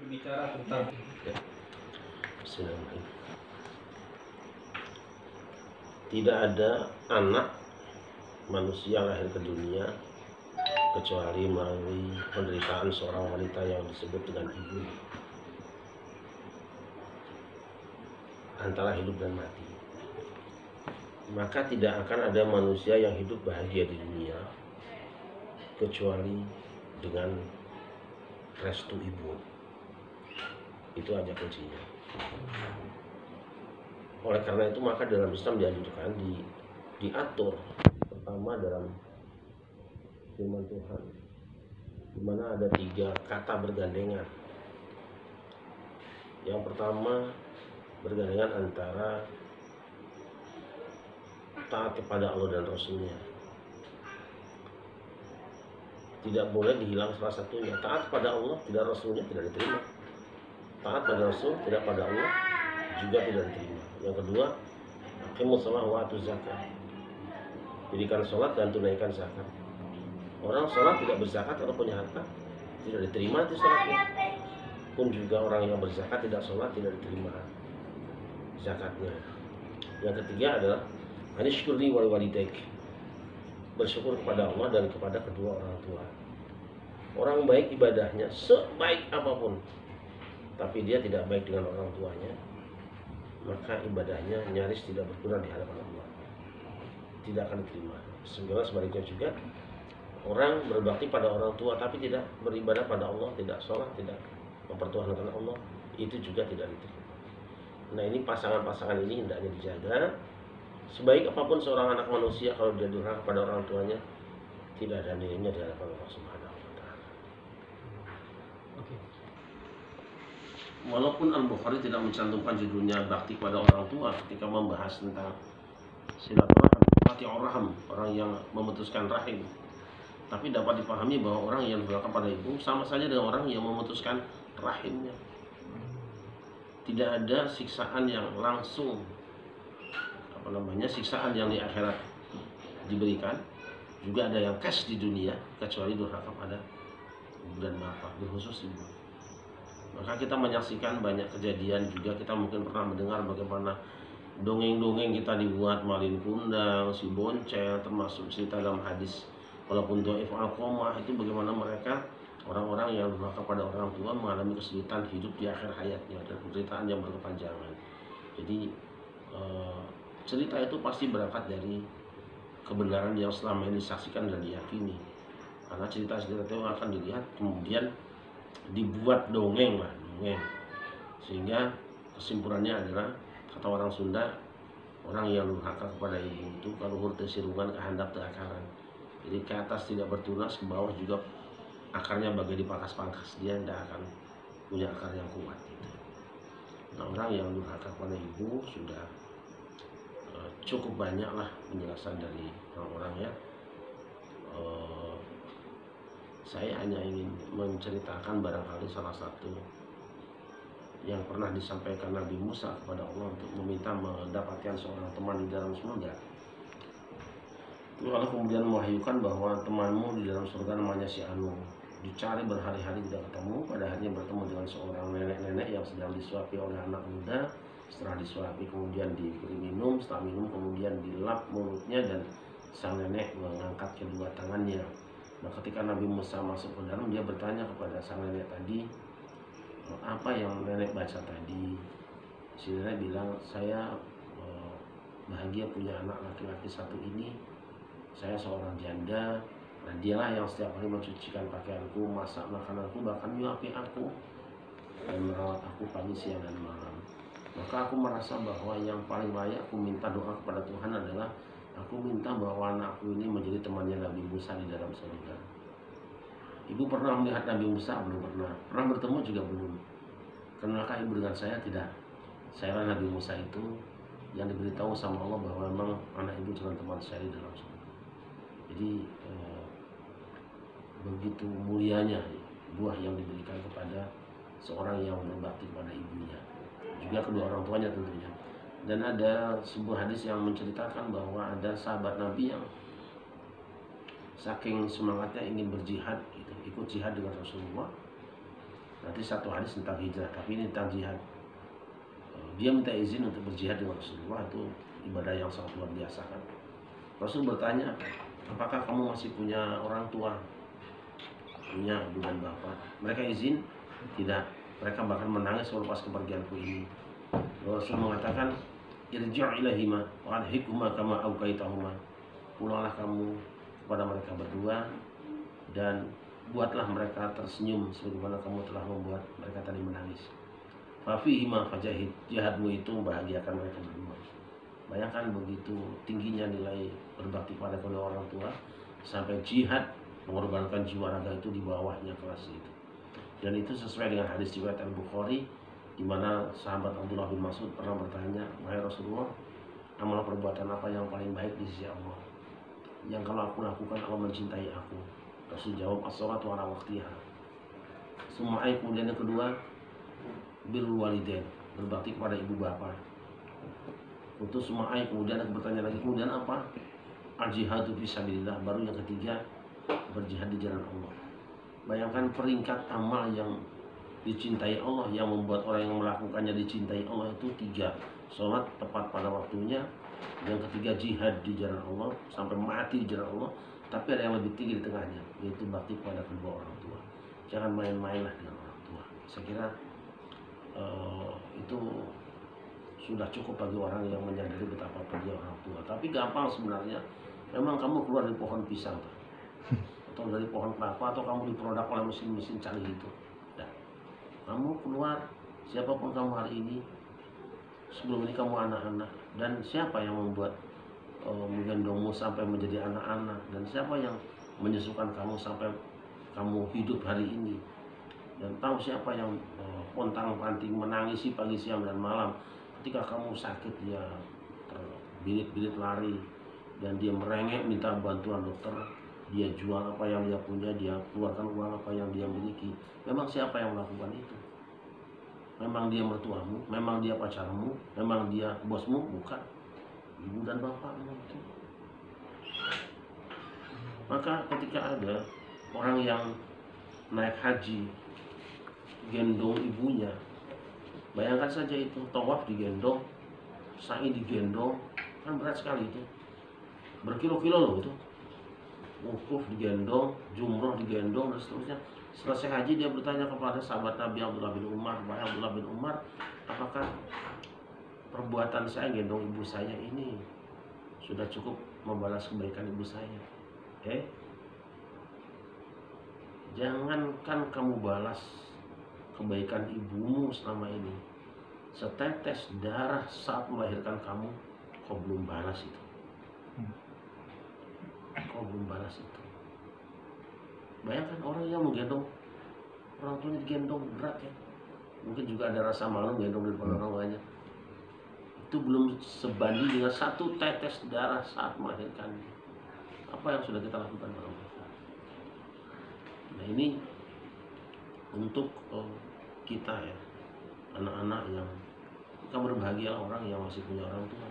bicara tentang Bismillahirrahmanirrahim. Tidak ada anak manusia lahir ke dunia kecuali melalui penderitaan seorang wanita yang disebut dengan ibu, antara hidup dan mati. Maka tidak akan ada manusia yang hidup bahagia di dunia kecuali dengan restu ibu. Itu aja kuncinya. Oleh karena itu maka dalam Islam dianjurkan diatur pertama dalam firman Tuhan, di mana ada 3 kata bergandengan. Yang pertama bergandengan antara taat kepada Allah dan Rasulnya. Tidak boleh dihilang salah satunya. Taat pada Allah tidak Rasulnya tidak diterima. Taat pada Rasul tidak pada Allah juga tidak diterima. Yang kedua, aqimus shalah wa atuz zakat. Dirikan sholat dan tunaikan zakat. Orang sholat tidak berzakat kalau punya harta tidak diterima itu sholatnya. Pun juga orang yang berzakat tidak sholat tidak diterima zakatnya. Yang ketiga adalah anishkurni wal walidaik. Bersyukur kepada Allah dan kepada kedua orang tua. Orang baik ibadahnya sebaik apapun, tapi dia tidak baik dengan orang tuanya, maka ibadahnya nyaris tidak berguna di hadapan Allah, tidak akan diterima. Sebaliknya juga orang berbakti pada orang tua tapi tidak beribadah pada Allah, tidak sholat, tidak mempertuhankan Allah, itu juga tidak diterima. Nah, ini pasangan-pasangan ini hendaknya dijaga. Sebaik apapun seorang anak manusia, kalau dia durhaka pada orang tuanya, tidak ada nilainya di hadapan Allah Subhanahu wa Ta'ala. Walaupun Al-Bukhari tidak mencantumkan judulnya bakti pada orang tua ketika membahas tentang silaturahim, orang yang memutuskan rahim, tapi dapat dipahami bahwa orang yang durhaka pada ibu sama saja dengan orang yang memutuskan rahimnya. Tidak ada siksaan yang langsung, siksaan yang di akhirat diberikan, juga ada yang cash di dunia, kecuali durhaka pada ibu dan bapak, berkhusus ibu. Maka kita menyaksikan banyak kejadian juga. Kita mungkin pernah mendengar bagaimana dongeng-dongeng kita dibuat, Malin Kundang, si Boncel, termasuk cerita dalam hadis walaupun dhaif al-qomah, itu bagaimana mereka orang-orang yang durhaka pada orang tua mengalami kesulitan hidup di akhir hayatnya dan penderitaan yang berkepanjangan. Jadi cerita itu pasti berangkat dari kebenaran yang selama ini disaksikan dan diyakini. Karena cerita-cerita itu akan dilihat kemudian dibuat dongeng, sehingga kesimpulannya adalah, kata orang Sunda, orang yang durhaka kepada ibu itu kalau hurte sirungan ke handap ke akaran. Jadi ke atas tidak bertunas, ke bawah juga akarnya bagai dipangkas-pangkas, dia tidak akan punya akar yang kuat gitu. Nah, orang yang durhaka kepada ibu sudah cukup banyak lah penjelasan dari orang-orang ya. Saya hanya ingin menceritakan barangkali salah satu yang pernah disampaikan Nabi Musa kepada Allah untuk meminta mendapatkan seorang teman di dalam surga. Lalu Allah kemudian mewahyukan bahwa temanmu di dalam surga namanya si Anu. Dicari berhari-hari tidak ketemu, pada akhirnya bertemu dengan seorang nenek-nenek yang sedang disuapi oleh anak muda. Setelah disuapi kemudian diberi minum, setelah minum kemudian dilap mulutnya dan sang nenek mengangkat kedua tangannya. Nah, ketika Nabi Musa masuk ke dalam, dia bertanya kepada sang nenek tadi, apa yang nenek baca tadi? Si nenek bilang, saya bahagia punya anak laki-laki satu ini. Saya seorang janda. Nah, dialah yang setiap hari mencucikan pakaianku, masak makananku, bahkan nyuapi aku dan merawat aku pagi, siang, dan malam. Maka aku merasa bahwa yang paling layak aku minta doa kepada Tuhan adalah aku minta bahwa anakku ini menjadi temannya Nabi Musa di dalam surga. Ibu pernah melihat Nabi Musa? Belum pernah. Pernah bertemu juga belum. Kenalkah ibu dengan saya? Tidak. Saya Nabi Musa itu yang diberitahu sama Allah bahwa memang anak ibu teman-teman saya di dalam surga. Jadi begitu mulianya buah yang diberikan kepada seorang yang berbakti kepada ibunya, juga kedua orang tuanya tentunya. Dan ada sebuah hadis yang menceritakan bahwa ada sahabat Nabi yang saking semangatnya ingin berjihad, ikut jihad dengan Rasulullah, Nanti satu hadis tentang hijrah, tapi ini tentang jihad. Dia minta izin untuk berjihad dengan Rasulullah, itu ibadah yang sangat luar biasa kan. Rasul bertanya, apakah kamu masih punya orang tua? Punya ibu dan bapak. Mereka izin? Tidak. Mereka bahkan menangis selepas kepergianku ini. Rasul mengatakan, irji' ilahima wa adhikuma kama auqaitahuma. Pulanglah kamu kepada mereka berdua dan buatlah mereka tersenyum sebagaimana kamu telah membuat mereka tadi menangis. Fafihima fajahid, jihadmu itu membahagiakan mereka berdua. Bayangkan begitu tingginya nilai berbakti pada kedua orang tua sampai jihad mengorbankan jiwa raga itu di bawahnya kelas itu. Dan itu sesuai dengan hadis riwayat Al-Bukhari di mana sahabat Abdullah bin Mas'ud pernah bertanya, wahai Rasulullah, amal perbuatan apa yang paling baik di sisi Allah? Yang kalau aku lakukan Allah mencintai aku. Rasul jawab, as-sholatu ala waqtiha. Kemudian yang kedua, birrul walidain, berbakti kepada ibu bapak. Untuk kemudian aku bertanya lagi, kemudian apa? Al-jihadu fisabilillah. Baru yang ketiga, berjihad di jalan Allah. Bayangkan peringkat amal yang dicintai Allah, yang membuat orang yang melakukannya dicintai Allah itu 3. Sholat tepat pada waktunya. Yang ketiga, jihad di jalan Allah sampai mati di jalan Allah. Tapi ada yang lebih tinggi di tengahnya, yaitu bakti kepada kedua orang tua. Jangan main-mainlah dengan orang tua. Saya kira itu sudah cukup bagi orang yang menyadari betapa pentingnya orang tua. Tapi gampang sebenarnya. Memang kamu keluar dari pohon pisang atau dari pohon kelapa, atau kamu diprodak oleh mesin-mesin canggih itu. Nah, kamu keluar, siapapun kamu hari ini, sebelum ini kamu anak-anak, dan siapa yang membuat menggendongmu sampai menjadi anak-anak, dan siapa yang menyusukan kamu sampai kamu hidup hari ini, dan tahu siapa yang pontang-panting menangisi pagi, siang, dan malam. Ketika kamu sakit, dia terbirit-birit lari, dan dia merengek minta bantuan dokter. Dia jual apa yang dia punya, dia keluarkan uang apa yang dia miliki. Memang siapa yang melakukan itu? Memang dia mertuamu? Memang dia pacarmu? Memang dia bosmu? Bukan. Ibu dan bapakmu itu. Maka ketika ada orang yang naik haji gendong ibunya, bayangkan saja itu, tawaf digendong, sa'i digendong, kan berat sekali itu, berkilo-kilo loh itu. Wukuf digendong, jumroh digendong, dan seterusnya. Selesai haji dia bertanya kepada sahabat Nabi Abdullah bin Umar, wahai Abdullah bin Umar, apakah perbuatan saya gendong ibu saya ini sudah cukup membalas kebaikan ibu saya? Jangankan kamu balas kebaikan ibumu selama ini, setetes darah saat melahirkan kamu, kau belum balas itu. Kau belum balas itu. Bayangkan orang yang menggendong orang tuanya, digendong berat ya. Mungkin juga ada rasa malu gendong di depan orang lainnya. Itu belum sebanding dengan satu tetes darah saat melahirkan. Apa yang sudah kita lakukan pada mereka? Nah, ini untuk kita ya, anak-anak yang kita berbahagia, orang yang masih punya orang tua.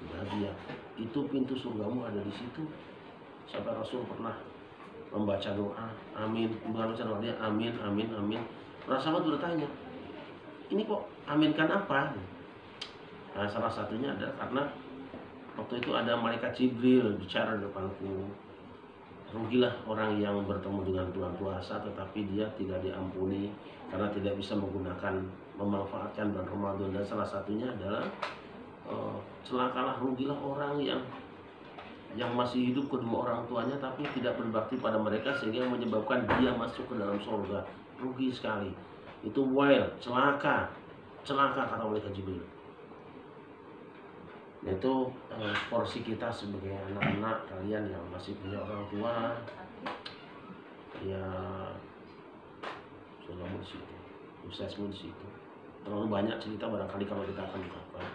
Bahagia. Itu pintu surgamu ada di situ. Sampai Rasul pernah membaca doa, amin, bukan baca doa, dia amin, amin, amin. Para sahabat bertanya, ini kok aminkan apa? Nah, salah satunya adalah karena waktu itu ada malaikat Jibril bicara di depanku. Rugilah orang yang bertemu dengan Tuhan puasa tetapi dia tidak diampuni karena tidak bisa menggunakan, memanfaatkan bulan Ramadan. Dan salah satunya adalah celakalah, rugilah orang yang masih hidup kedua orang tuanya tapi tidak berbakti pada mereka sehingga menyebabkan dia masuk ke dalam surga. Rugi sekali. Itu celaka kata malaikat Jibril. Itu porsi kita sebagai anak-anak kalian yang masih punya orang tua, ya surgamu di situ, suksesmu di situ. Terlalu banyak cerita barangkali kalau kita akan ungkapkan,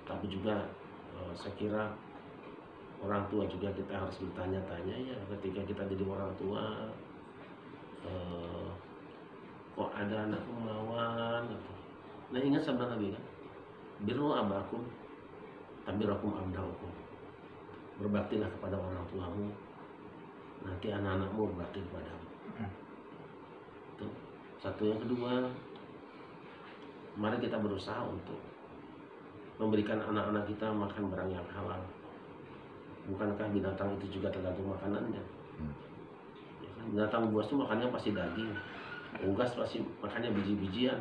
tapi juga saya kira orang tua juga kita harus bertanya-tanya ya, ketika kita jadi orang tua, kok ada anakku melawan gitu. Nah, ingat sabda Nabi kan, birru abakum tabirakum abdaukum, berbaktilah kepada orang tuamu, nanti anak-anakmu berbakti kepadamu. Tuh. Satu. Yang kedua, mari kita berusaha untuk memberikan anak-anak kita makan barang yang halal. Bukankah binatang itu juga tergantung makanannya? Ya kan? Binatang buas itu makannya pasti daging, unggas pasti makannya biji-bijian,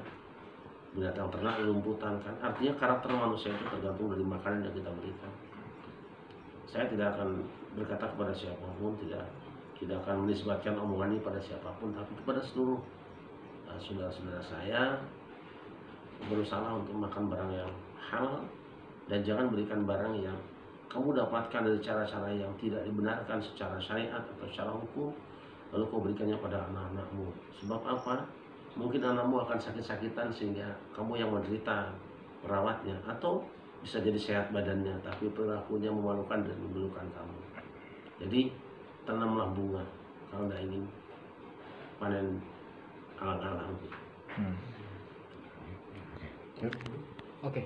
binatang ternak rumputan kan. Artinya karakter manusia itu tergantung dari makanan yang kita berikan. Saya tidak akan berkata kepada siapapun, tidak akan menisbatkan omongan ini pada siapapun, tapi kepada seluruh saudara-saudara saya, berusaha untuk makan barang yang halal dan jangan berikan barang yang kamu dapatkan dari cara-cara yang tidak dibenarkan secara syariat atau secara hukum, lalu kau berikannya pada anak-anakmu. Sebab apa? Mungkin anakmu akan sakit-sakitan sehingga kamu yang menderita merawatnya, atau bisa jadi sehat badannya tapi perilakunya memalukan dan membulukan kamu. Jadi tanamlah bunga kalau tidak ingin panen alang-alang. Oke.